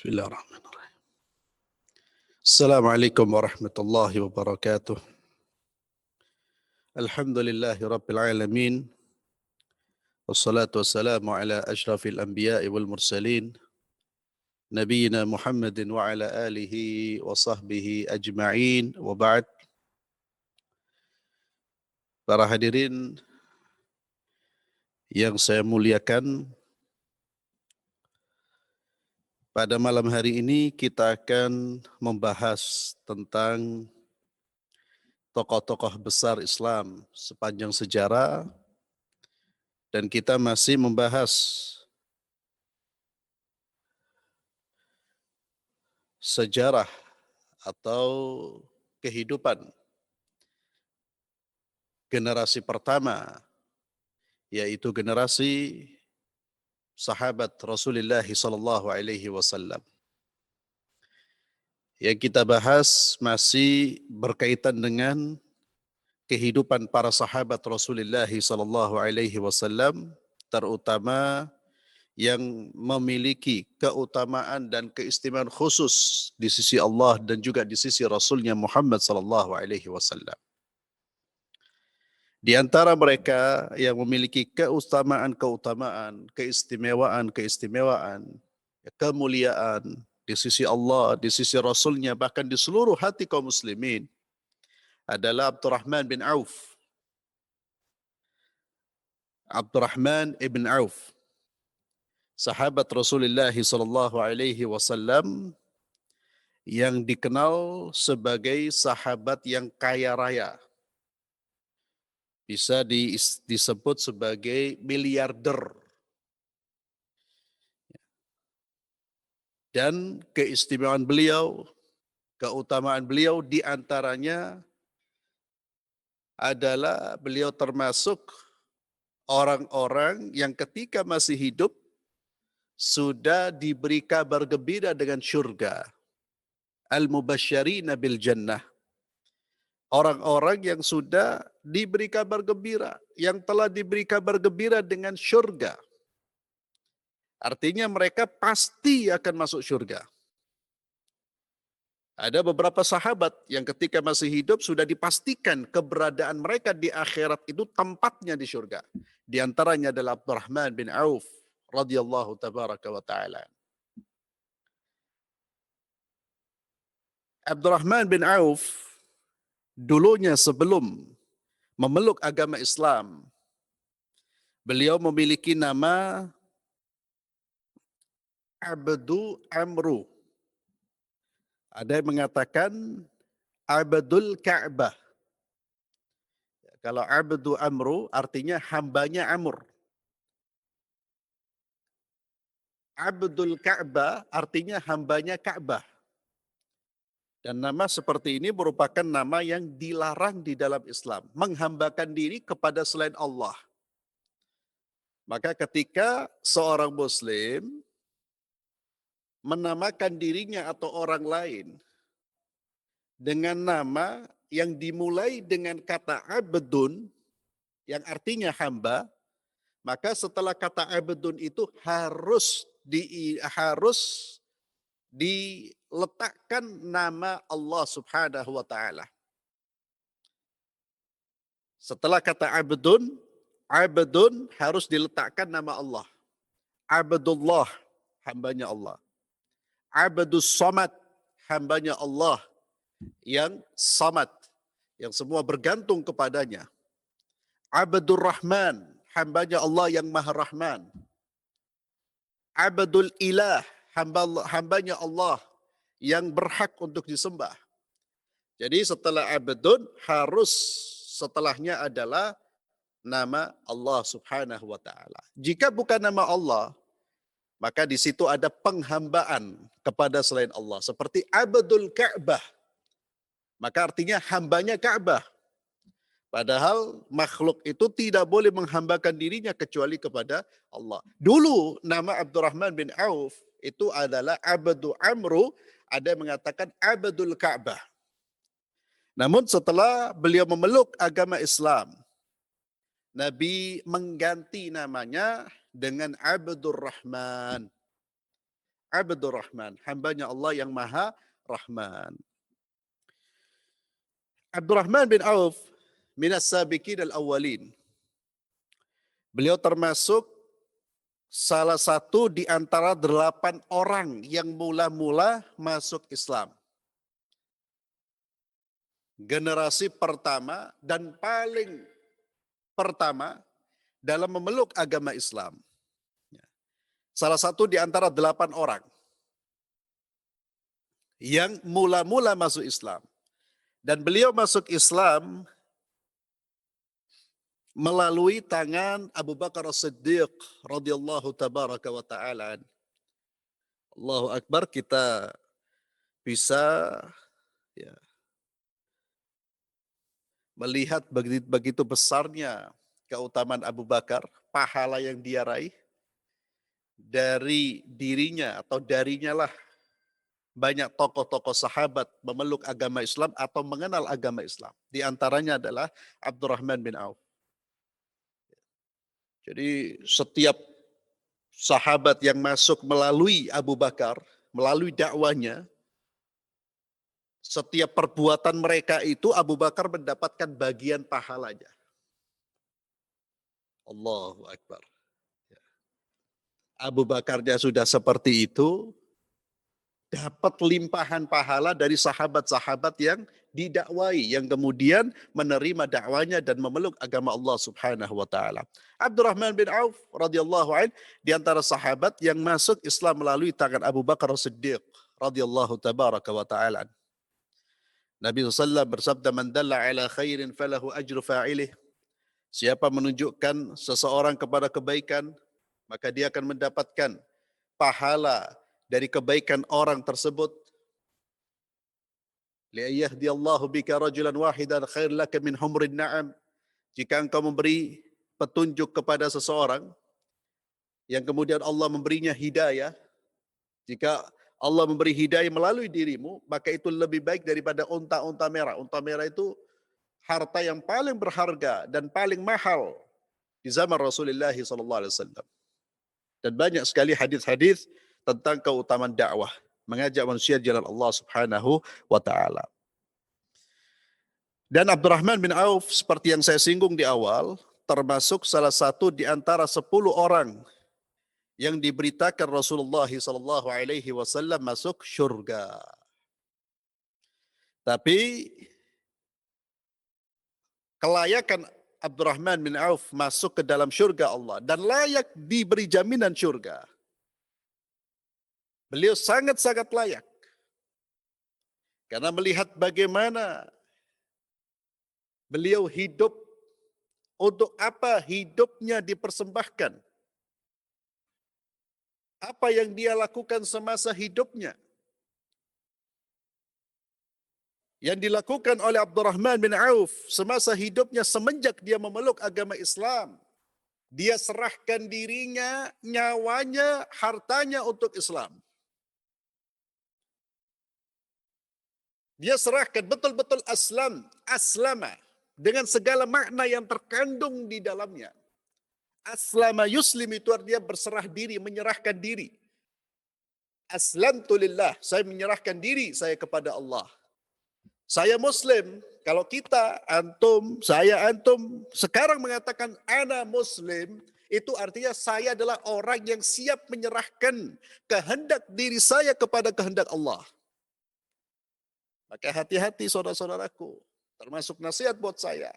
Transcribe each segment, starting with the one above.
Bismillahirrahmanirrahim. Assalamualaikum warahmatullahi wabarakatuh. Alhamdulillahi rabbil alamin. Wassalatu wassalamu ala ashrafil anbiya'i wal mursalin. Nabiyyina Muhammadin wa ala alihi wa sahbihi ajma'in. Wa ba'd. Para hadirin yang saya muliakan, pada malam hari ini kita akan membahas tentang tokoh-tokoh besar Islam sepanjang sejarah, dan kita masih membahas sejarah atau kehidupan generasi pertama, yaitu generasi sahabat Rasulullah sallallahu alaihi wasallam. Yang kita bahas masih berkaitan dengan kehidupan para sahabat Rasulullah sallallahu alaihi wasallam, terutama yang memiliki keutamaan dan keistimewaan khusus di sisi Allah dan juga di sisi Rasulnya Muhammad sallallahu alaihi wasallam. Di antara mereka yang memiliki keutamaan-keutamaan, keistimewaan, kemuliaan di sisi Allah, di sisi Rasulnya, bahkan di seluruh hati kaum muslimin adalah Abdurrahman bin Auf. Abdurrahman ibn Auf, sahabat Rasulullah sallallahu alaihi wasallam yang dikenal sebagai sahabat yang kaya raya. Bisa disebut sebagai miliarder. Dan keistimewaan beliau, keutamaan beliau diantaranya adalah beliau termasuk orang-orang yang ketika masih hidup sudah diberi kabar gembira dengan syurga. Al-mubasysyirina bil jannah. Orang-orang yang sudah diberi kabar gembira, yang telah diberi kabar gembira dengan syurga. Artinya mereka pasti akan masuk syurga. Ada beberapa sahabat yang ketika masih hidup sudah dipastikan keberadaan mereka di akhirat itu tempatnya di syurga. Di antaranya adalah Abdurrahman bin Auf radhiyallahu tabaraka wa ta'ala. Abdurrahman bin Auf dulunya sebelum memeluk agama Islam, beliau memiliki nama Abdu Amru. Ada yang mengatakan Abdul Ka'bah. Kalau Abdu Amru artinya hambanya Amr. Abdul Ka'bah artinya hambanya Ka'bah. Dan nama seperti ini merupakan nama yang dilarang di dalam Islam. Menghambakan diri kepada selain Allah. Maka ketika seorang Muslim menamakan dirinya atau orang lain dengan nama yang dimulai dengan kata abdun, yang artinya hamba, maka setelah kata abdun itu harus diletakkan nama Allah subhanahu wa ta'ala. Setelah kata abdun harus diletakkan nama Allah. Abdullah, hambanya Allah. Abdus Samad, hambanya Allah yang samad, yang semua bergantung kepadanya. Abdur Rahman, hambanya Allah yang Maha Rahman. Abdul Ilah, hambanya Allah yang berhak untuk disembah. Jadi setelah abdun harus setelahnya adalah nama Allah subhanahu wa ta'ala. Jika bukan nama Allah, maka di situ ada penghambaan kepada selain Allah. Seperti Abdul Ka'bah. Maka artinya hambanya Ka'bah. Padahal makhluk itu tidak boleh menghambakan dirinya kecuali kepada Allah. Dulu nama Abdurrahman bin Auf itu adalah Abdu Amru. Ada yang mengatakan Abdul Ka'bah. Namun setelah beliau memeluk agama Islam, Nabi mengganti namanya dengan Abdurrahman. Abdurrahman, hambanya Allah yang Maha Rahman. Abdurrahman bin Auf minas sabiqin al-awwalin. Beliau termasuk salah satu di antara 8 orang yang mula-mula masuk Islam. Generasi pertama dan paling pertama dalam memeluk agama Islam. Salah satu di antara 8 orang yang mula-mula masuk Islam. Dan beliau masuk Islam melalui tangan Abu Bakar As-Siddiq radhiyallahu tabaraka wa ta'ala. Allahu Akbar, kita bisa ya, melihat begitu besarnya keutamaan Abu Bakar, pahala yang dia raih dari dirinya atau darinya lah banyak tokoh-tokoh sahabat memeluk agama Islam atau mengenal agama Islam. Di antaranya adalah Abdurrahman bin Auf. Jadi setiap sahabat yang masuk melalui Abu Bakar, melalui dakwanya, setiap perbuatan mereka itu Abu Bakar mendapatkan bagian pahalanya. Allahu Akbar. Abu Bakarnya sudah seperti itu, dapat limpahan pahala dari sahabat-sahabat yang didakwai, yang kemudian menerima dakwanya dan memeluk agama Allah Subhanahu wa taala. Abdurrahman bin Auf radhiyallahu an di antara sahabat yang masuk Islam melalui tangan Abu Bakar As-Siddiq radhiyallahu tabaraka wa taala. Nabi SAW bersabda, "Man dalla ala khairin falahu ajru fa'ilih." Siapa menunjukkan seseorang kepada kebaikan, maka dia akan mendapatkan pahala dari kebaikan orang tersebut. Liyahdiyallahu bika rajulan wahidan khair laka min humrin na'am. Jika engkau memberi petunjuk kepada seseorang yang kemudian Allah memberinya hidayah, jika Allah memberi hidayah melalui dirimu, maka itu lebih baik daripada unta-unta merah. Unta merah itu harta yang paling berharga dan paling mahal di zaman Rasulullah SAW. Dan banyak sekali hadis-hadis tentang keutamaan dakwah, mengajak manusia jalan Allah Subhanahu wa taala. Dan Abdurrahman bin Auf seperti yang saya singgung di awal, termasuk salah satu di antara 10 orang yang diberitakan Rasulullah sallallahu alaihi wasallam masuk syurga. Tapi kelayakan Abdurrahman bin Auf masuk ke dalam syurga Allah dan layak diberi jaminan syurga. Beliau sangat-sangat layak. Karena melihat bagaimana beliau hidup, untuk apa hidupnya dipersembahkan. Apa yang dia lakukan semasa hidupnya. Yang dilakukan oleh Abdurrahman bin Auf semasa hidupnya semenjak dia memeluk agama Islam. Dia serahkan dirinya, nyawanya, hartanya untuk Islam. Dia serahkan betul-betul aslama dengan segala makna yang terkandung di dalamnya. Aslama yuslim itu artinya berserah diri, menyerahkan diri. Aslamtu lillah, saya menyerahkan diri saya kepada Allah. Saya Muslim, kalau kita, antum, saya, antum, sekarang mengatakan ana Muslim, itu artinya saya adalah orang yang siap menyerahkan kehendak diri saya kepada kehendak Allah. Maka hati-hati saudara-saudaraku, termasuk nasihat buat saya.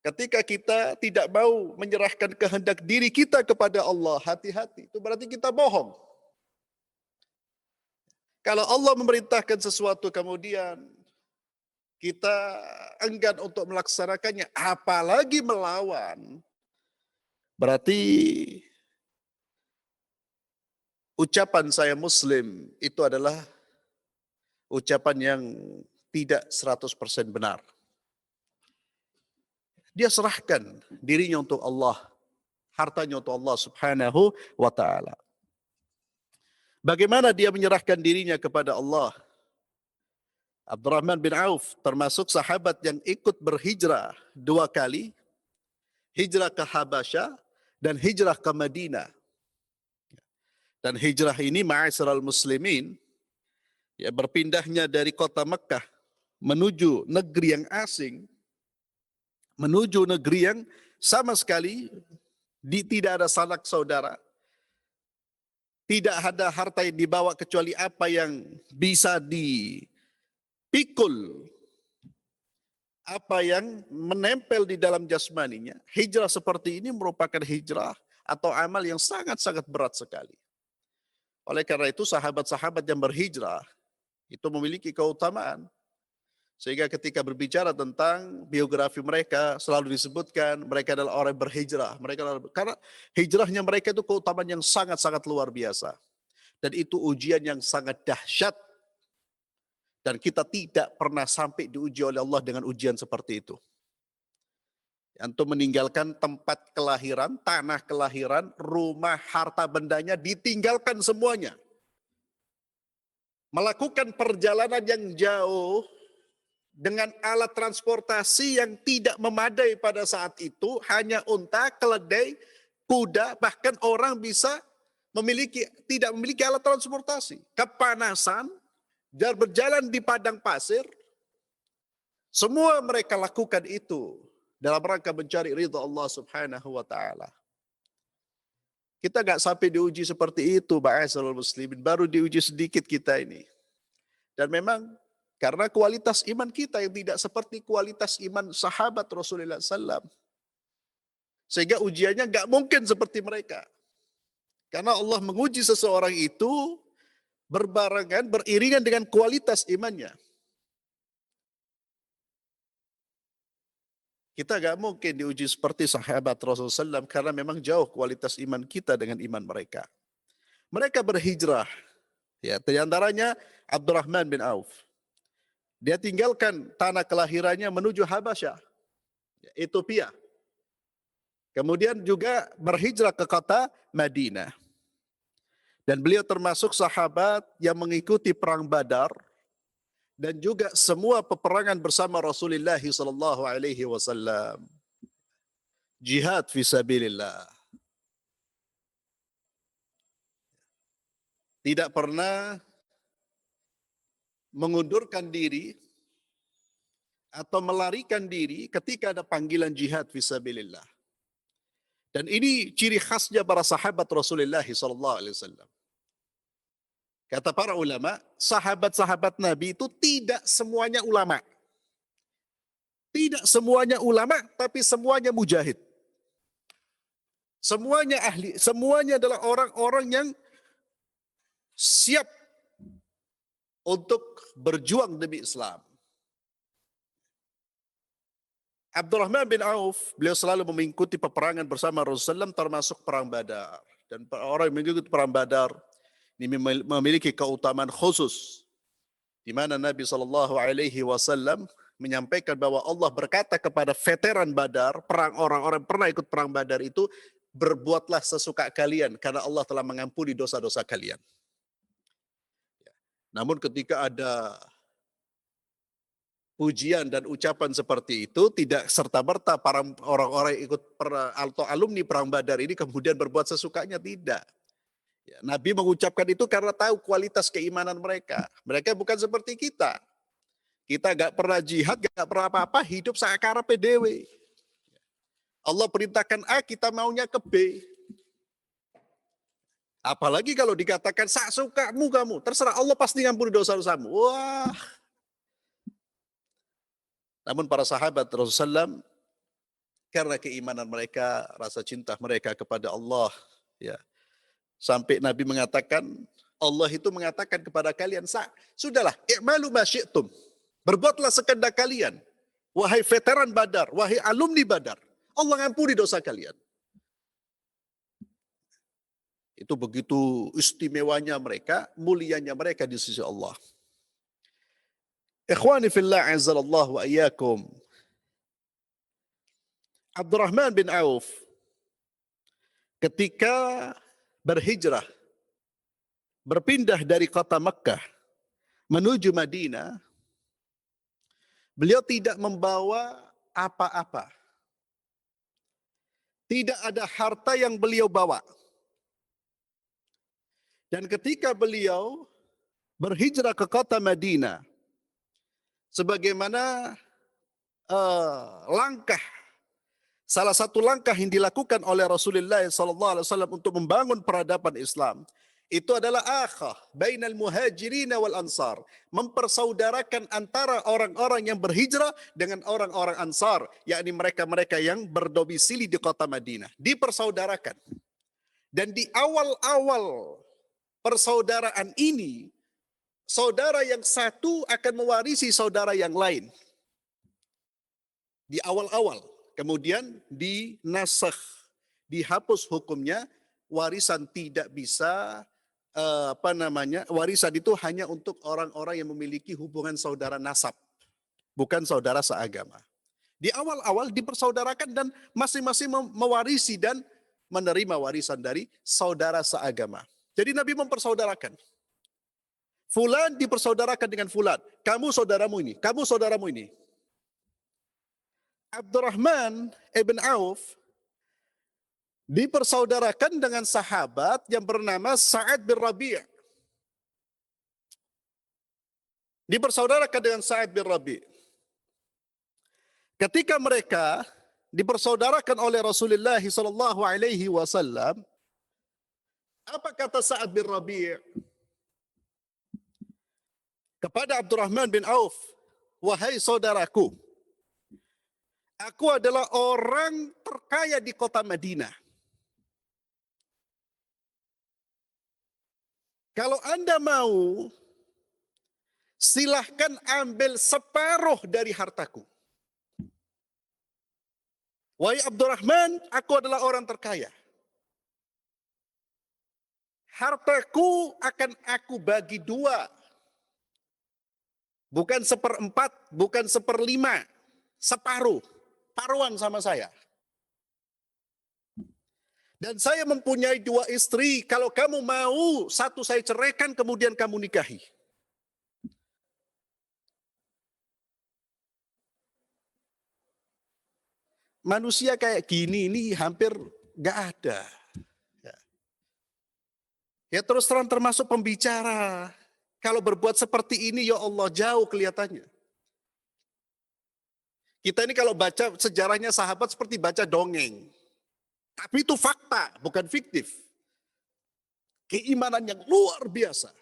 Ketika kita tidak mau menyerahkan kehendak diri kita kepada Allah, hati-hati. Itu berarti kita bohong. Kalau Allah memerintahkan sesuatu kemudian kita enggan untuk melaksanakannya, apalagi melawan, berarti ucapan saya Muslim itu adalah ucapan yang tidak 100% benar. Dia serahkan dirinya untuk Allah, hartanya untuk Allah Subhanahu wa taala. Bagaimana dia menyerahkan dirinya kepada Allah? Abdurrahman bin Auf termasuk sahabat yang ikut berhijrah 2 kali, hijrah ke Habasyah dan hijrah ke Madinah. Dan hijrah ini ma'asyiral muslimin, ya, berpindahnya dari kota Mekah menuju negeri yang asing, menuju negeri yang sama sekali tidak ada sanak saudara, tidak ada harta yang dibawa kecuali apa yang bisa dipikul, apa yang menempel di dalam jasmaninya. Hijrah seperti ini merupakan hijrah atau amal yang sangat-sangat berat sekali. Oleh karena itu sahabat-sahabat yang berhijrah itu memiliki keutamaan. Sehingga ketika berbicara tentang biografi mereka selalu disebutkan mereka adalah orang yang berhijrah. Karena hijrahnya mereka itu keutamaan yang sangat-sangat luar biasa. Dan itu ujian yang sangat dahsyat. Dan kita tidak pernah sampai diuji oleh Allah dengan ujian seperti itu. Untuk meninggalkan tempat kelahiran, tanah kelahiran, rumah, harta bendanya, ditinggalkan semuanya. Melakukan perjalanan yang jauh dengan alat transportasi yang tidak memadai pada saat itu, hanya unta, keledai, kuda, bahkan orang bisa tidak memiliki alat transportasi. Kepanasan, dan berjalan di padang pasir, semua mereka lakukan itu dalam rangka mencari ridha Allah Subhanahu wa taala. Kita nggak sampai diuji seperti itu, ma'asyiral muslimin, baru diuji sedikit kita ini. Dan memang karena kualitas iman kita yang tidak seperti kualitas iman sahabat Rasulullah SAW. Sehingga ujiannya nggak mungkin seperti mereka. Karena Allah menguji seseorang itu berbarengan, beriringan dengan kualitas imannya. Kita gak mungkin diuji seperti sahabat Rasulullah SAW karena memang jauh kualitas iman kita dengan iman mereka. Mereka berhijrah. Ya, di antaranya Abdurrahman bin Auf. Dia tinggalkan tanah kelahirannya menuju Habasyah, Ethiopia. Kemudian juga berhijrah ke kota Madinah. Dan beliau termasuk sahabat yang mengikuti perang Badar dan juga semua peperangan bersama Rasulullah SAW. Jihad fisabilillah. Tidak pernah mengundurkan diri atau melarikan diri ketika ada panggilan jihad fisabilillah. Dan ini ciri khasnya para sahabat Rasulullah SAW. Kata para ulama, sahabat-sahabat Nabi itu tidak semuanya ulama. Tidak semuanya ulama, tapi semuanya mujahid. Semuanya ahli, semuanya adalah orang-orang yang siap untuk berjuang demi Islam. Abdurrahman bin Auf, beliau selalu mengikuti peperangan bersama Rasulullah termasuk perang Badar. Dan orang yang mengikuti perang Badar ini memiliki keutamaan khusus. Di mana Nabi SAW menyampaikan bahwa Allah berkata kepada veteran Badar, orang-orang yang pernah ikut perang Badar itu, berbuatlah sesuka kalian karena Allah telah mengampuni dosa-dosa kalian. Namun ketika ada pujian dan ucapan seperti itu, tidak serta-merta para orang-orang yang ikut atau alumni perang Badar ini kemudian berbuat sesukanya, tidak. Ya, Nabi mengucapkan itu karena tahu kualitas keimanan mereka. Mereka bukan seperti kita. Kita gak pernah jihad, gak pernah apa-apa, hidup seakara PDW. Allah perintahkan A, kita maunya ke B. Apalagi kalau dikatakan sak sukamu kamu, terserah, Allah pasti ngampuni dosa-dosamu. Wah. Namun para sahabat Rasulullah SAW, karena keimanan mereka, rasa cinta mereka kepada Allah, ya, sampai Nabi mengatakan, Allah itu mengatakan kepada kalian, sudahlah, i'malu ma syi'tum. Berbuatlah sekehendak kalian. Wahai veteran Badar, wahai alumni Badar, Allah ngampuni dosa kalian. Itu begitu istimewanya mereka, mulianya mereka di sisi Allah. Ikhwani fillah azzalallahu wa iyyakum. Abdurrahman bin Auf ketika berhijrah, berpindah dari kota Mekah menuju Madinah, beliau tidak membawa apa-apa. Tidak ada harta yang beliau bawa. Dan ketika beliau berhijrah ke kota Madinah, sebagaimana langkah, salah satu langkah yang dilakukan oleh Rasulullah SAW untuk membangun peradaban Islam, itu adalah akhah bainal muhajirin wal ansar, mempersaudarakan antara orang-orang yang berhijrah dengan orang-orang ansar, yakni mereka-mereka yang berdomisili di kota Madinah, dipersaudarakan. Dan di awal-awal persaudaraan ini, saudara yang satu akan mewarisi saudara yang lain. Di awal-awal, kemudian dinasakh, dihapus hukumnya, warisan tidak bisa, warisan itu hanya untuk orang-orang yang memiliki hubungan saudara nasab, bukan saudara seagama. Di awal-awal dipersaudarakan dan masing-masing mewarisi dan menerima warisan dari saudara seagama. Jadi Nabi mempersaudarakan. Fulan dipersaudarakan dengan fulan. Kamu saudaramu ini, kamu saudaramu ini. Abdurrahman ibn Auf dipersaudarakan dengan sahabat yang bernama Sa'ad bin Rabi'. Dipersaudarakan dengan Sa'ad bin Rabi'. Ketika mereka dipersaudarakan oleh Rasulullah SAW, apa kata Sa'ad bin Rabi' kepada Abdurrahman bin Auf? Wahai saudaraku, aku adalah orang terkaya di kota Madinah. Kalau Anda mau, silahkan ambil separuh dari hartaku. Wahai Abdurrahman, aku adalah orang terkaya. Hartaku akan aku bagi dua. Bukan seperempat, bukan seperlima. Separuh. Paruan sama saya. Dan saya mempunyai dua istri. Kalau kamu mau, satu saya ceraikan, kemudian kamu nikahi. Manusia kayak gini ini hampir gak ada. Ya terus terang termasuk pembicara. Kalau berbuat seperti ini, ya Allah, jauh kelihatannya. Kita ini kalau baca sejarahnya sahabat seperti baca dongeng. Tapi itu fakta, bukan fiktif. Keimanan yang luar biasa.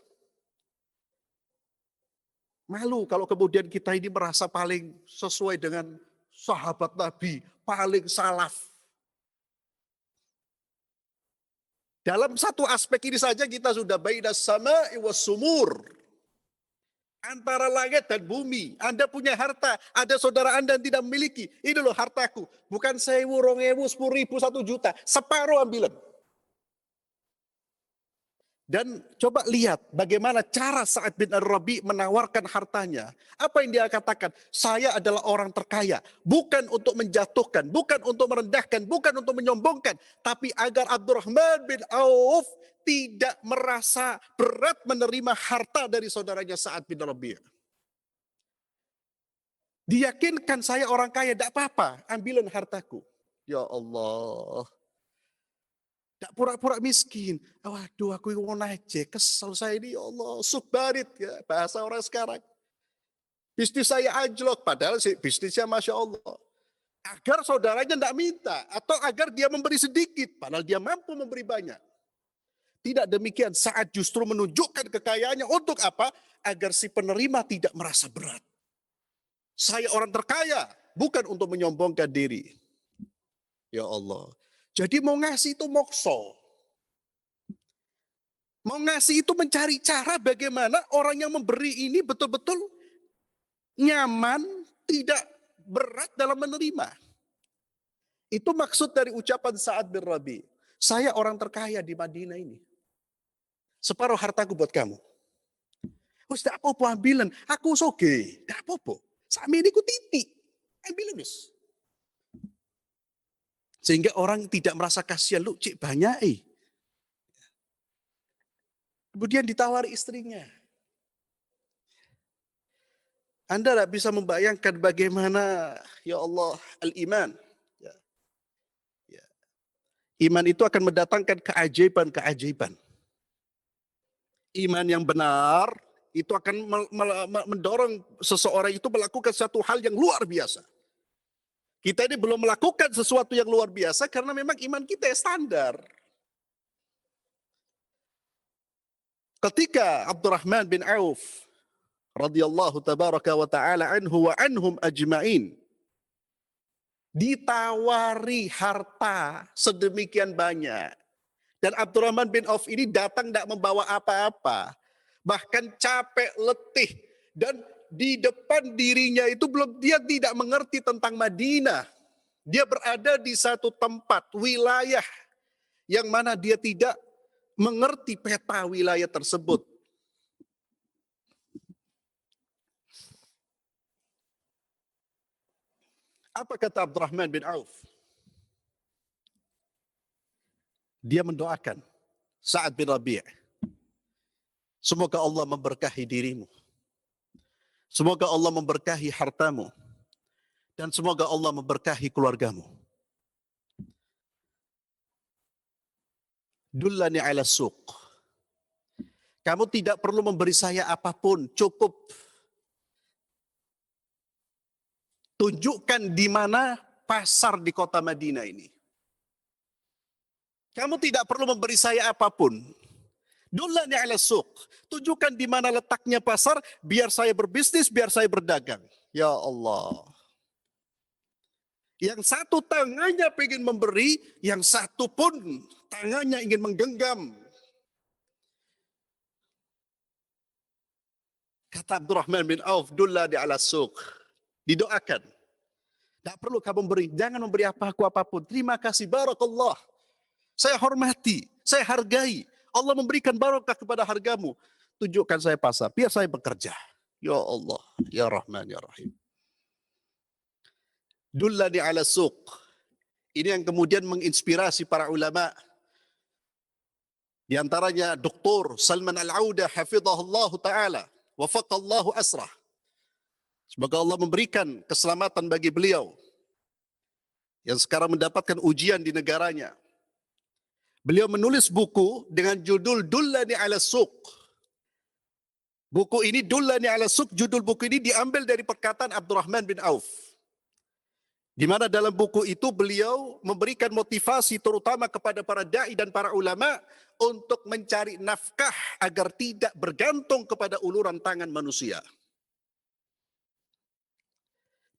Malu kalau kemudian kita ini merasa paling sesuai dengan sahabat Nabi, paling salaf. Dalam satu aspek ini saja kita sudah bainas sama'i was sumur. Antara langit dan bumi. Anda punya harta, ada saudara Anda yang tidak memiliki. Ini loh hartaku. Bukan 1.000, 2.000, 10.000, 1 juta. Separuh ambilan. Dan coba lihat bagaimana cara Sa'ad bin Ar-Rabi' menawarkan hartanya. Apa yang dia katakan? Saya adalah orang terkaya. Bukan untuk menjatuhkan, bukan untuk merendahkan, bukan untuk menyombongkan. Tapi agar Abdurrahman bin Auf tidak merasa berat menerima harta dari saudaranya Sa'ad bin Rabi'. Diyakinkan saya orang kaya, tidak apa-apa, ambilan hartaku. Ya Allah. Tidak pura-pura miskin. Waduh, aku mau naik kesel saya ini, ya Allah, subbarit, ya, bahasa orang sekarang. Bisnis saya anjlok, padahal bisnisnya Masya Allah. Agar saudaranya tidak minta, atau agar dia memberi sedikit, padahal dia mampu memberi banyak. Tidak demikian, saat justru menunjukkan kekayaannya untuk apa? Agar si penerima tidak merasa berat. Saya orang terkaya, bukan untuk menyombongkan diri. Ya Allah. Jadi mau ngasih itu mokso. Mau ngasih itu mencari cara bagaimana orang yang memberi ini betul-betul nyaman, tidak berat dalam menerima. Itu maksud dari ucapan Sa'ad bin Rabi'. Saya orang terkaya di Madinah ini. Separuh hartaku buat kamu. Wis tidak apa-apa ambilan. Aku soge. Tidak apa-apa. Sami ini ku titik. Ambilan wis. Sehingga orang tidak merasa kasihan, lu cik banyak Kemudian ditawari istrinya. Anda tidak bisa membayangkan bagaimana, ya Allah, al-iman. Ya. Ya. Iman itu akan mendatangkan keajaiban-keajaiban. Iman yang benar itu akan mendorong seseorang itu melakukan satu hal yang luar biasa. Kita ini belum melakukan sesuatu yang luar biasa karena memang iman kita standar. Ketika Abdurrahman bin Auf radhiyallahu tabaraka wa taala anhu wa anhum ajmain ditawari harta sedemikian banyak, dan Abdurrahman bin Auf ini datang tidak membawa apa-apa, bahkan capek, letih, dan di depan dirinya itu dia tidak mengerti tentang Madinah. Dia berada di satu tempat, wilayah yang mana dia tidak mengerti peta wilayah tersebut. Apa kata Abdurrahman bin Auf? Dia mendoakan Sa'ad bin Rabi', semoga Allah memberkahi dirimu, semoga Allah memberkahi hartamu, dan semoga Allah memberkahi keluargamu. Dullani ala suq. Kamu tidak perlu memberi saya apapun, cukup tunjukkan di mana pasar di kota Madinah ini. Kamu tidak perlu memberi saya apapun. Dullani ala suq. Tunjukkan di mana letaknya pasar, biar saya berbisnis, biar saya berdagang. Ya Allah. Yang satu tangannya ingin memberi, yang satu pun tangannya ingin menggenggam. Kata Abdurrahman bin Auf, dullani ala suq. Didoakan. Tidak perlu kamu beri, jangan memberi apapun. Terima kasih, barakallah. Saya hormati, saya hargai. Allah memberikan barokah kepada hargamu. Tunjukkan saya pasar, biar saya bekerja. Ya Allah, ya Rahman, ya Rahim. Dullani ala suq. Ini yang kemudian menginspirasi para ulama. Di antaranya Dr. Salman Al-Audah hafizahullah ta'ala. Wafaqallahu asrah. Semoga Allah memberikan keselamatan bagi beliau yang sekarang mendapatkan ujian di negaranya. Beliau menulis buku dengan judul Dullani ala suq. Buku ini Dullani ala suq, judul buku ini diambil dari perkataan Abdurrahman bin Auf. Di mana dalam buku itu beliau memberikan motivasi terutama kepada para da'i dan para ulama untuk mencari nafkah agar tidak bergantung kepada uluran tangan manusia.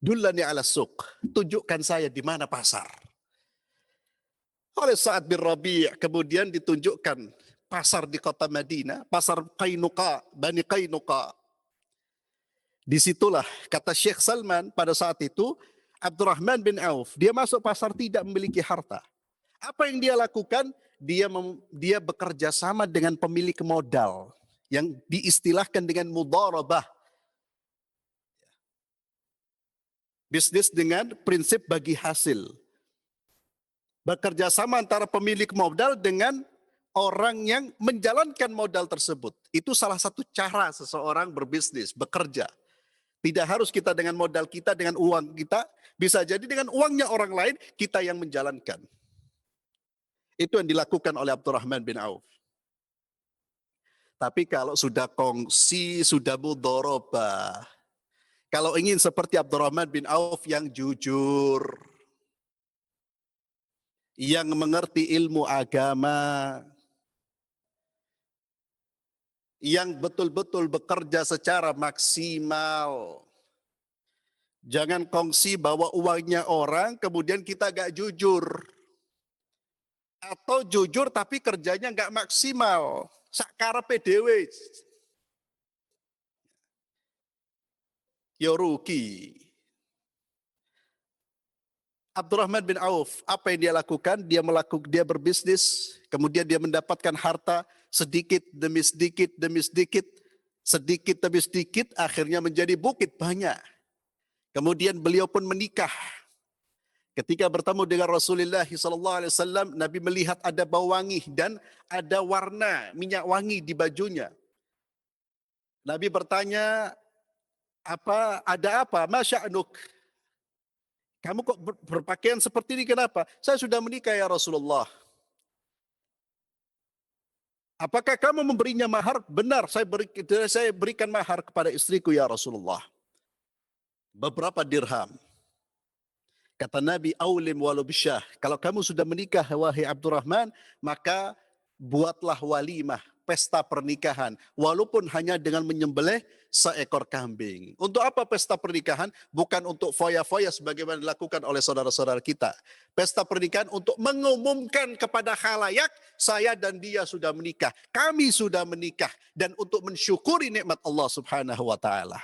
Dullani ala suq, tunjukkan saya di mana pasar. Oleh Sa'ad bin Rabi' kemudian ditunjukkan pasar di kota Madinah, pasar Qainuqa, Bani Qainuqa. Disitulah kata Syekh Salman pada saat itu, Abdurrahman bin Auf, dia masuk pasar tidak memiliki harta. Apa yang dia lakukan? Dia bekerja sama dengan pemilik modal yang diistilahkan dengan mudharabah. Bisnis dengan prinsip bagi hasil. Bekerja sama antara pemilik modal dengan orang yang menjalankan modal tersebut. Itu salah satu cara seseorang berbisnis, bekerja. Tidak harus kita dengan modal kita, dengan uang kita. Bisa jadi dengan uangnya orang lain, kita yang menjalankan. Itu yang dilakukan oleh Abdurrahman bin Auf. Tapi kalau sudah kongsi, sudah mudharabah. Kalau ingin seperti Abdurrahman bin Auf yang jujur, yang mengerti ilmu agama, yang betul-betul bekerja secara maksimal. Jangan kongsi bawa uangnya orang, kemudian kita gak jujur. Atau jujur tapi kerjanya gak maksimal. Sakarepe dhewe. Ya rugi. Abdurrahman bin Auf, apa yang dia lakukan? Dia berbisnis, kemudian dia mendapatkan harta sedikit demi sedikit demi sedikit, sedikit demi sedikit, akhirnya menjadi bukit banyak. Kemudian beliau pun menikah. Ketika bertemu dengan Rasulullah SAW, Nabi melihat ada bau wangi dan ada warna minyak wangi di bajunya. Nabi bertanya, ada apa? Masya'nuk? Kamu kok berpakaian seperti ini, kenapa? Saya sudah menikah ya Rasulullah. Apakah kamu memberinya mahar? Benar, saya berikan mahar kepada istriku ya Rasulullah. Beberapa dirham. Kata Nabi, aulim walau bisyah. Kalau kamu sudah menikah, wahai Abdurrahman, maka buatlah walimah, pesta pernikahan. Walaupun hanya dengan menyembelih seekor kambing. Untuk apa pesta pernikahan? Bukan untuk foya-foya sebagaimana dilakukan oleh saudara-saudara kita. Pesta pernikahan untuk mengumumkan kepada khalayak, saya dan dia sudah menikah. Kami sudah menikah. Dan untuk mensyukuri nikmat Allah subhanahu wa ta'ala.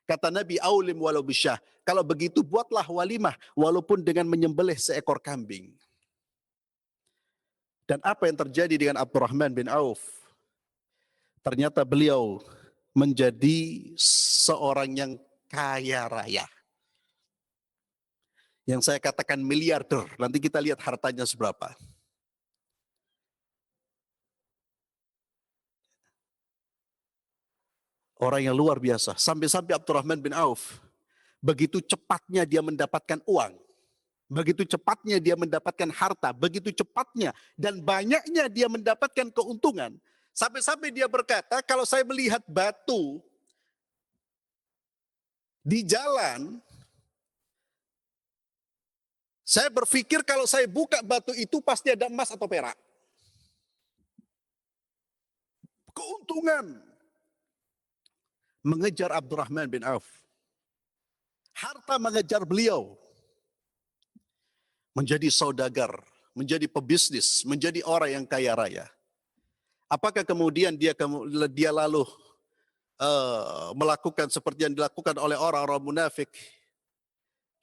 Kata Nabi, aulim walau bisyah. Kalau begitu buatlah walimah walaupun dengan menyembelih seekor kambing. Dan apa yang terjadi dengan Abdurrahman bin Auf? Ternyata beliau menjadi seorang yang kaya raya. Yang saya katakan miliarder. Nanti kita lihat hartanya seberapa. Orang yang luar biasa. Sampai-sampai Abdurrahman bin Auf, begitu cepatnya dia mendapatkan uang, begitu cepatnya dia mendapatkan harta, begitu cepatnya dan banyaknya dia mendapatkan keuntungan. Sampai-sampai dia berkata, kalau saya melihat batu di jalan, saya berpikir kalau saya buka batu itu pasti ada emas atau perak. Keuntungan mengejar Abdurrahman bin Auf. Harta mengejar beliau. Menjadi saudagar, menjadi pebisnis, menjadi orang yang kaya raya. Apakah kemudian dia lalu melakukan seperti yang dilakukan oleh orang-orang munafik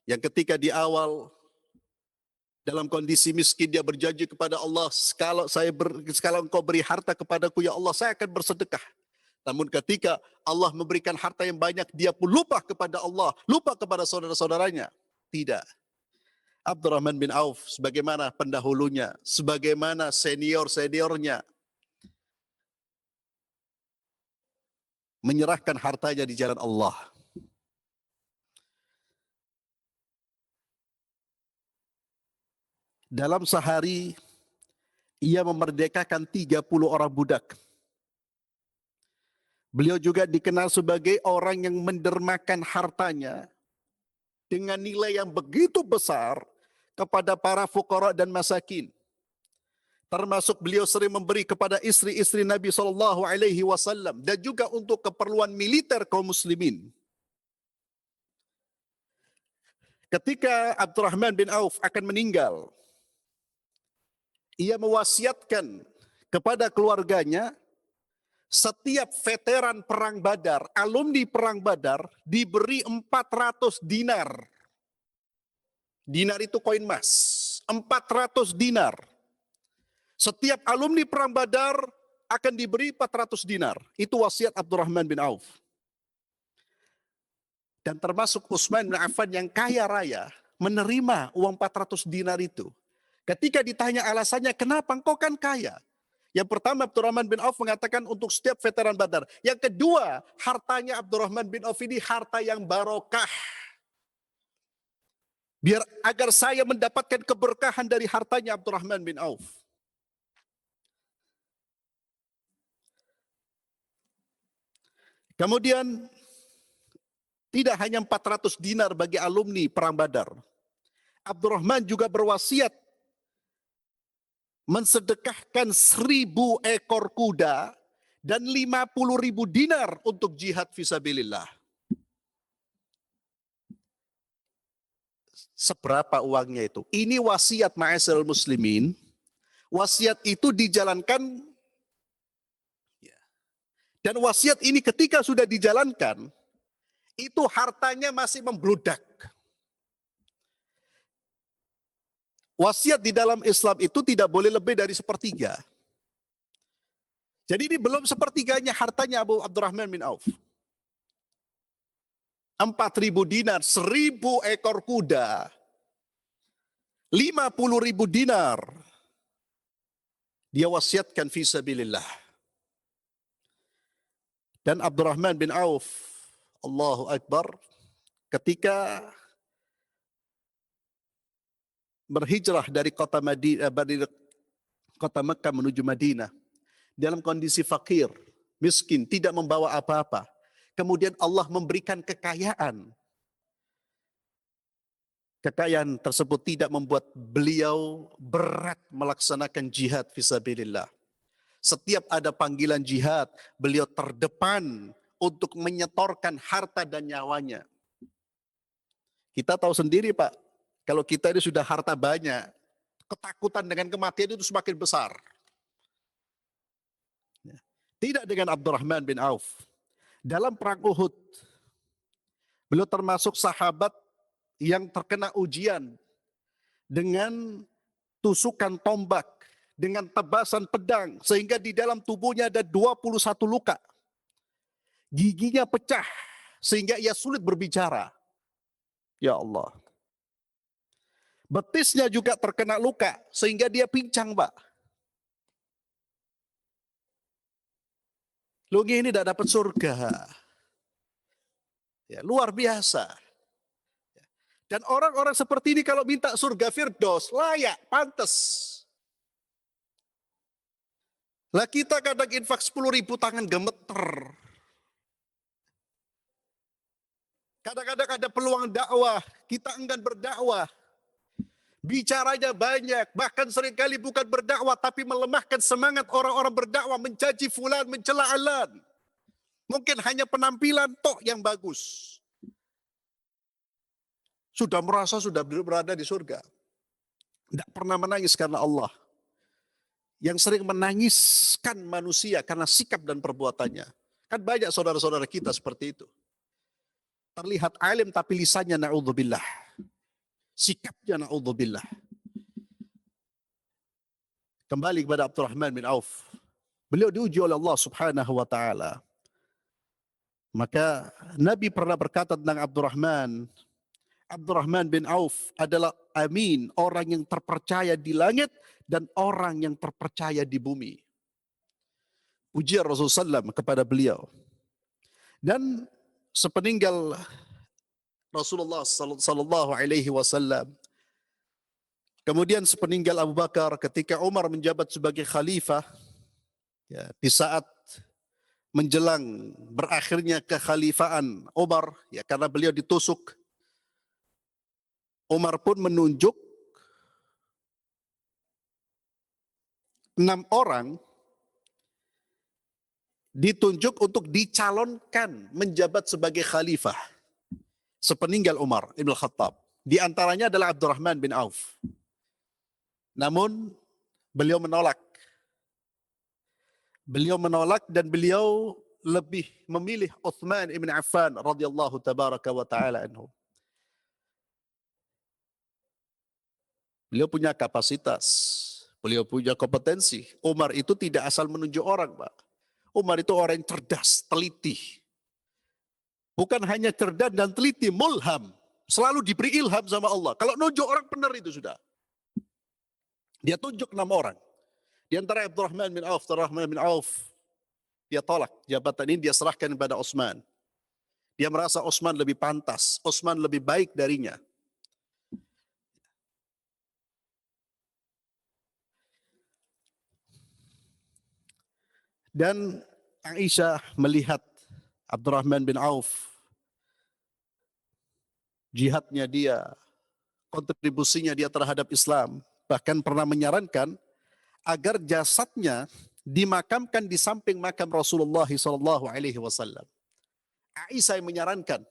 yang ketika di awal dalam kondisi miskin dia berjanji kepada Allah, kalau engkau beri harta kepadaku ya Allah, saya akan bersedekah. Namun ketika Allah memberikan harta yang banyak, dia pun lupa kepada Allah, lupa kepada saudara-saudaranya. Tidak. Abdurrahman bin Auf sebagaimana pendahulunya, sebagaimana senior-seniornya, menyerahkan hartanya di jalan Allah. Dalam sehari, ia memerdekakan 30 orang budak. Beliau juga dikenal sebagai orang yang mendermakan hartanya dengan nilai yang begitu besar kepada para fuqara dan masakin. Termasuk beliau sering memberi kepada istri-istri Nabi SAW dan juga untuk keperluan militer kaum muslimin. Ketika Abdurrahman bin Auf akan meninggal, ia mewasiatkan kepada keluarganya, setiap veteran perang Badar, alumni perang Badar, diberi 400 dinar. Dinar itu koin emas. 400 dinar. Setiap alumni perang Badar akan diberi 400 dinar. Itu wasiat Abdurrahman bin Auf. Dan termasuk Utsman bin Affan yang kaya raya menerima uang 400 dinar itu. Ketika ditanya alasannya, kenapa engkau kan kaya? Yang pertama Abdurrahman bin Auf mengatakan untuk setiap veteran Badar. Yang kedua, hartanya Abdurrahman bin Auf ini harta yang barokah. Agar saya mendapatkan keberkahan dari hartanya Abdurrahman bin Auf. Kemudian tidak hanya 400 dinar bagi alumni perang Badar. Abdurrahman juga berwasiat mensedekahkan 1000 ekor kuda dan 50.000 dinar untuk jihad fisabilillah. Seberapa uangnya itu? Ini wasiat ma'asyiral muslimin. Wasiat itu dijalankan. Dan wasiat ini ketika sudah dijalankan, itu hartanya masih membludak. Wasiat di dalam Islam itu tidak boleh lebih dari sepertiga. Jadi ini belum sepertiganya hartanya Abu Abdurrahman bin Auf. 4.000 dinar, 1.000 ekor kuda, 50.000 dinar. Dia wasiatkan fisabilillah. Dan Abdurrahman bin Auf, Allahu Akbar, ketika berhijrah dari kota Madinah, dari kota Mekah menuju Madinah, dalam kondisi fakir, miskin, tidak membawa apa-apa. Kemudian Allah memberikan kekayaan. Kekayaan tersebut tidak membuat beliau berat melaksanakan jihad fisabilillah. Setiap ada panggilan jihad, beliau terdepan untuk menyetorkan harta dan nyawanya. Kita tahu sendiri Pak, kalau kita ini sudah harta banyak, ketakutan dengan kematian itu semakin besar. Tidak dengan Abdurrahman bin Auf. Dalam perang Uhud, beliau termasuk sahabat yang terkena ujian dengan tusukan tombak, dengan tebasan pedang, sehingga di dalam tubuhnya ada 21 luka. Giginya pecah, sehingga ia sulit berbicara. Ya Allah. Betisnya juga terkena luka, sehingga dia pincang, Pak. Lugi ini tidak dapat surga. Ya, luar biasa. Dan orang-orang seperti ini kalau minta surga Firdaus, layak, pantas. Lah kita kadang infak 10.000 tangan gemeter. Kadang-kadang ada peluang dakwah, kita enggan berdakwah. Bicaranya banyak, bahkan seringkali bukan berdakwah, tapi melemahkan semangat orang-orang berdakwah, mencaci fulan, mencela alan. Mungkin hanya penampilan tok yang bagus. Sudah merasa sudah berada di surga. Tidak pernah menangis karena Allah. Yang sering menangiskan manusia karena sikap dan perbuatannya. Kan banyak saudara-saudara kita seperti itu. Terlihat alim tapi lisannya na'udzubillah. Sikapnya na'udzubillah. Kembali kepada Abdurrahman bin Auf. Beliau diuji oleh Allah subhanahu wa ta'ala. Maka Nabi pernah berkata tentang Abdurrahman bin Auf adalah amin, orang yang terpercaya di langit dan orang yang terpercaya di bumi. Pujian Rasulullah SAW kepada beliau. Dan sepeninggal Rasulullah sallallahu alaihi wasallam, kemudian sepeninggal Abu Bakar ketika Umar menjabat sebagai khalifah, ya, di saat menjelang berakhirnya kekhalifaan Umar, ya, karena beliau ditusuk, Umar pun menunjuk 6 orang ditunjuk untuk dicalonkan menjabat sebagai khalifah sepeninggal Umar Ibn Khattab. Di antaranya adalah Abdurrahman bin Auf. Namun beliau menolak. Beliau menolak dan beliau lebih memilih Uthman ibn Affan radhiyallahu tabaraka wa ta'ala anhu. Beliau punya kapasitas, beliau punya kompetensi. Umar itu tidak asal menunjuk orang, Pak. Umar itu orang yang cerdas, teliti. Bukan hanya cerdas dan teliti, mulham. Selalu diberi ilham sama Allah. Kalau nunjuk orang benar itu sudah. Dia tunjuk 6 orang. Di antara Abdurrahman bin Auf, dia tolak jabatan ini, dia serahkan kepada Utsman. Dia merasa Utsman lebih pantas, Utsman lebih baik darinya. Dan Aisyah melihat Abdurrahman bin Auf, jihadnya dia, kontribusinya dia terhadap Islam, bahkan pernah menyarankan agar jasadnya dimakamkan di samping makam Rasulullah SAW. Aisyah yang menyarankan.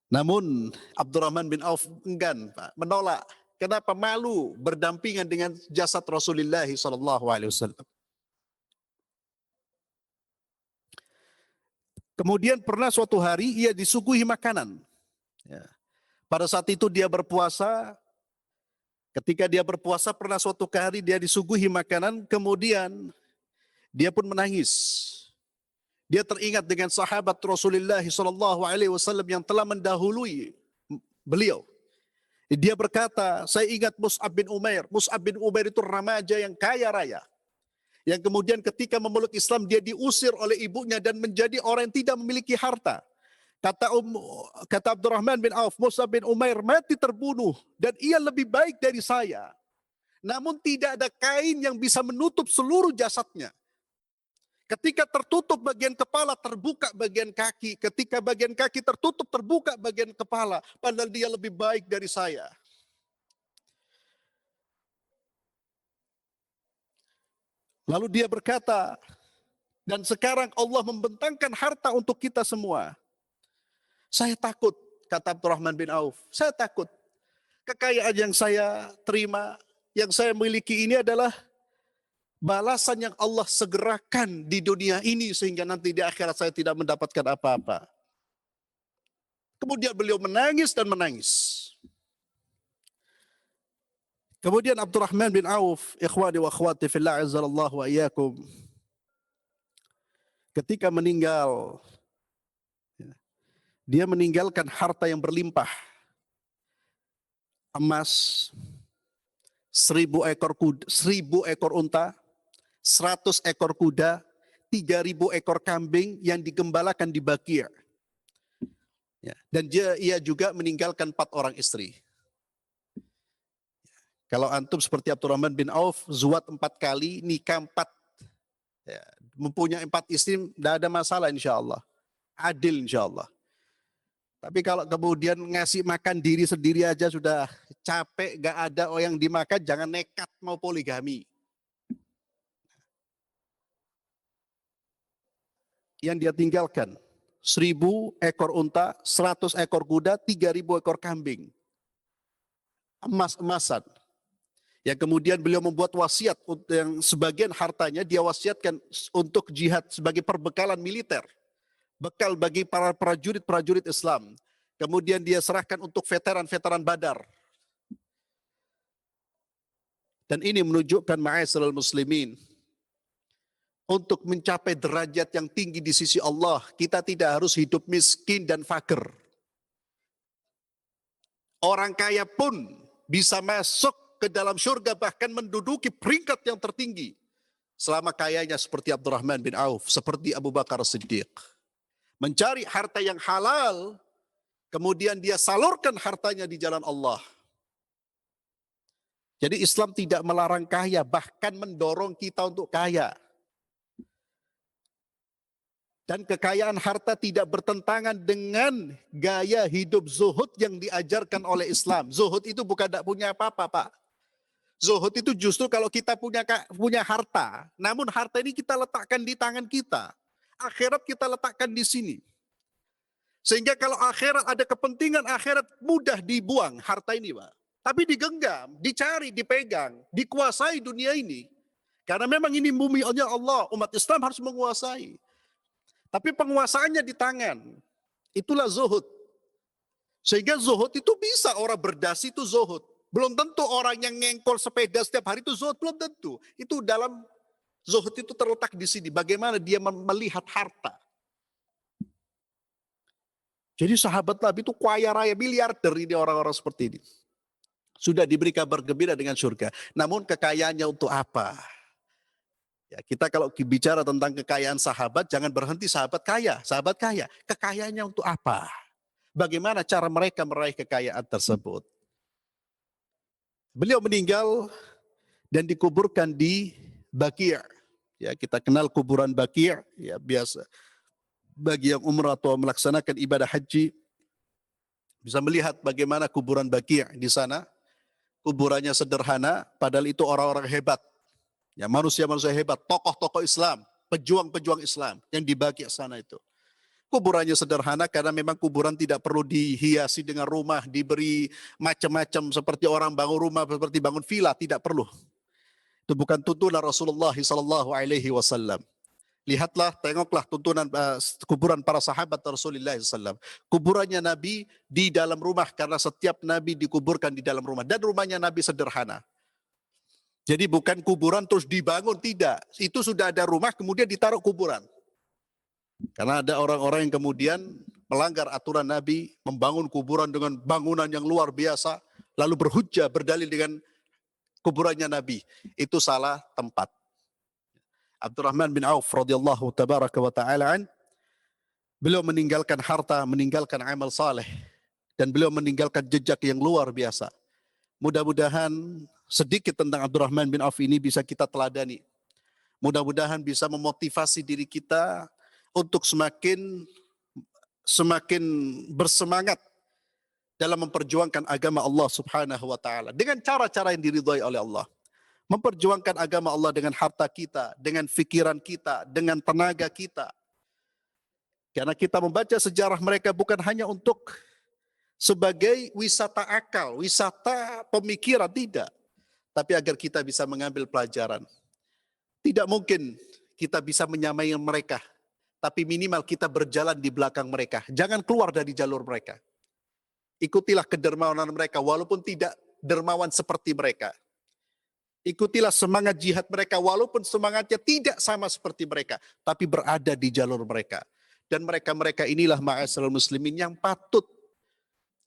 Namun Abdurrahman bin Auf enggan, Pak, menolak. Kenapa? Malu berdampingan dengan jasad Rasulullah SAW. Kemudian pernah suatu hari ia disuguhi makanan. Ya. Pada saat itu dia berpuasa. Ketika dia berpuasa pernah suatu hari dia disuguhi makanan. Kemudian dia pun menangis. Dia teringat dengan sahabat Rasulullah SAW yang telah mendahului beliau. Dia berkata, saya ingat Mus'ab bin Umair. Mus'ab bin Umair itu remaja yang kaya raya. Yang kemudian ketika memeluk Islam dia diusir oleh ibunya dan menjadi orang yang tidak memiliki harta. Kata Abdurrahman bin Auf, Mus'ab bin Umair mati terbunuh dan ia lebih baik dari saya. Namun tidak ada kain yang bisa menutup seluruh jasadnya. Ketika tertutup bagian kepala, terbuka bagian kaki. Ketika bagian kaki tertutup, terbuka bagian kepala. Padahal dia lebih baik dari saya. Lalu dia berkata, dan sekarang Allah membentangkan harta untuk kita semua. Saya takut, kata Abdurrahman bin Auf. Saya takut. Kekayaan yang saya terima, yang saya miliki ini adalah balasan yang Allah segerakan di dunia ini sehingga nanti di akhirat saya tidak mendapatkan apa-apa. Kemudian beliau menangis dan menangis. Kemudian Abdurrahman bin Auf, ikhwani wa akhwati fillah azzallahu wa iyyakum, ketika meninggal, dia meninggalkan harta yang berlimpah. Emas, 1.000 ekor unta, 100 ekor kuda, 3.000 ekor kambing yang digembalakan di Baqi'. Ya, dan ia juga meninggalkan 4 orang istri. Kalau antum seperti Abdurrahman bin Auf, zuat 4 kali, nikah 4. Ya, mempunyai 4 istri, tidak ada masalah insya Allah. Adil insya Allah. Tapi kalau kemudian ngasih makan diri sendiri aja sudah capek, gak ada yang dimakan, jangan nekat mau poligami. Yang dia tinggalkan, 1.000 ekor unta, 100 ekor kuda, 3.000 ekor kambing. Emas-emasan. Yang kemudian beliau membuat wasiat, yang sebagian hartanya dia wasiatkan untuk jihad sebagai perbekalan militer. Bekal bagi para prajurit-prajurit Islam. Kemudian dia serahkan untuk veteran-veteran Badar. Dan ini menunjukkan ma'asyiral muslimin, untuk mencapai derajat yang tinggi di sisi Allah, kita tidak harus hidup miskin dan fakir. Orang kaya pun bisa masuk ke dalam surga, bahkan menduduki peringkat yang tertinggi. Selama kayanya seperti Abdurrahman bin Auf, seperti Abu Bakar As-Siddiq. Mencari harta yang halal, kemudian dia salurkan hartanya di jalan Allah. Jadi Islam tidak melarang kaya, bahkan mendorong kita untuk kaya. Dan kekayaan harta tidak bertentangan dengan gaya hidup zuhud yang diajarkan oleh Islam. Zuhud itu bukan tidak punya apa-apa, Pak. Zuhud itu justru kalau kita punya harta, namun harta ini kita letakkan di tangan kita. Akhirat kita letakkan di sini. Sehingga kalau akhirat ada kepentingan akhirat, mudah dibuang harta ini, Pak. Tapi digenggam, dicari, dipegang, dikuasai dunia ini. Karena memang ini buminya Allah, umat Islam harus menguasai. Tapi penguasaannya di tangan. Itulah zuhud. Sehingga zuhud itu bisa orang berdasi itu zuhud. Belum tentu orang yang ngengkol sepeda setiap hari itu zuhud, belum tentu. Itu dalam zuhud itu terletak di sini. Bagaimana dia melihat harta. Jadi sahabat Nabi itu kaya raya miliarder ini orang-orang seperti ini. Sudah diberi kabar gembira dengan surga. Namun kekayaannya untuk apa? Ya, kita kalau bicara tentang kekayaan sahabat, jangan berhenti sahabat kaya. Sahabat kaya, kekayaannya untuk apa? Bagaimana cara mereka meraih kekayaan tersebut? Beliau meninggal dan dikuburkan di Baqi'. Ya, kita kenal kuburan Baqi', ya biasa. Bagi yang umrah atau melaksanakan ibadah haji, bisa melihat bagaimana kuburan Baqi' di sana. Kuburannya sederhana, padahal itu orang-orang hebat. Ya, manusia-manusia hebat, tokoh-tokoh Islam, pejuang-pejuang Islam yang di Baqi' sana itu. Kuburannya sederhana karena memang kuburan tidak perlu dihiasi dengan rumah, diberi macam-macam seperti orang bangun rumah, seperti bangun villa, tidak perlu. Itu bukan tuntunan Rasulullah SAW. Lihatlah, tengoklah tuntunan kuburan para sahabat Rasulullah SAW. Kuburannya Nabi di dalam rumah karena setiap Nabi dikuburkan di dalam rumah. Dan rumahnya Nabi sederhana. Jadi bukan kuburan terus dibangun, tidak. Itu sudah ada rumah kemudian ditaruh kuburan. Karena ada orang-orang yang kemudian melanggar aturan Nabi, membangun kuburan dengan bangunan yang luar biasa, lalu berhujjah, berdalil dengan kuburannya Nabi. Itu salah tempat. Abdurrahman bin Auf radhiyallahu tabaraka wa ta'ala, beliau meninggalkan harta, meninggalkan amal saleh, dan beliau meninggalkan jejak yang luar biasa. Mudah-mudahan sedikit tentang Abdurrahman bin Auf ini bisa kita teladani. Mudah-mudahan bisa memotivasi diri kita untuk semakin bersemangat dalam memperjuangkan agama Allah Subhanahu wa taala dengan cara-cara yang diridhai oleh Allah. Memperjuangkan agama Allah dengan harta kita, dengan pikiran kita, dengan tenaga kita. Karena kita membaca sejarah mereka bukan hanya untuk sebagai wisata akal, wisata pemikiran, tidak. Tapi agar kita bisa mengambil pelajaran. Tidak mungkin kita bisa menyamai mereka, tapi minimal kita berjalan di belakang mereka. Jangan keluar dari jalur mereka. Ikutilah kedermawanan mereka, walaupun tidak dermawan seperti mereka. Ikutilah semangat jihad mereka, walaupun semangatnya tidak sama seperti mereka, tapi berada di jalur mereka. Dan mereka-mereka inilah ma'asyiral muslimin yang patut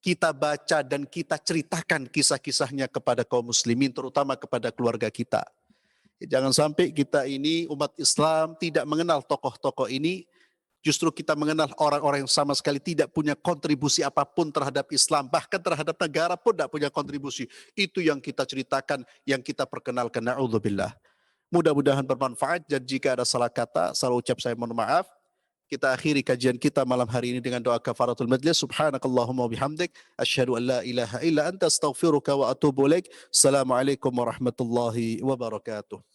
kita baca dan kita ceritakan kisah-kisahnya kepada kaum muslimin, terutama kepada keluarga kita. Jangan sampai kita ini umat Islam tidak mengenal tokoh-tokoh ini, justru kita mengenal orang-orang yang sama sekali tidak punya kontribusi apapun terhadap Islam, bahkan terhadap negara pun tidak punya kontribusi. Itu yang kita ceritakan, yang kita perkenalkan. Na'udzubillah. Mudah-mudahan bermanfaat, dan jika ada salah kata, salah ucap, saya mohon maaf. Kita akhiri kajian kita malam hari ini dengan doa kafaratul majlis. Subhanakallahumma bihamdik, asyhadu an la ilaha illa anta astaghfiruka wa atubu ilaik. Assalamualaikum warahmatullahi wabarakatuh.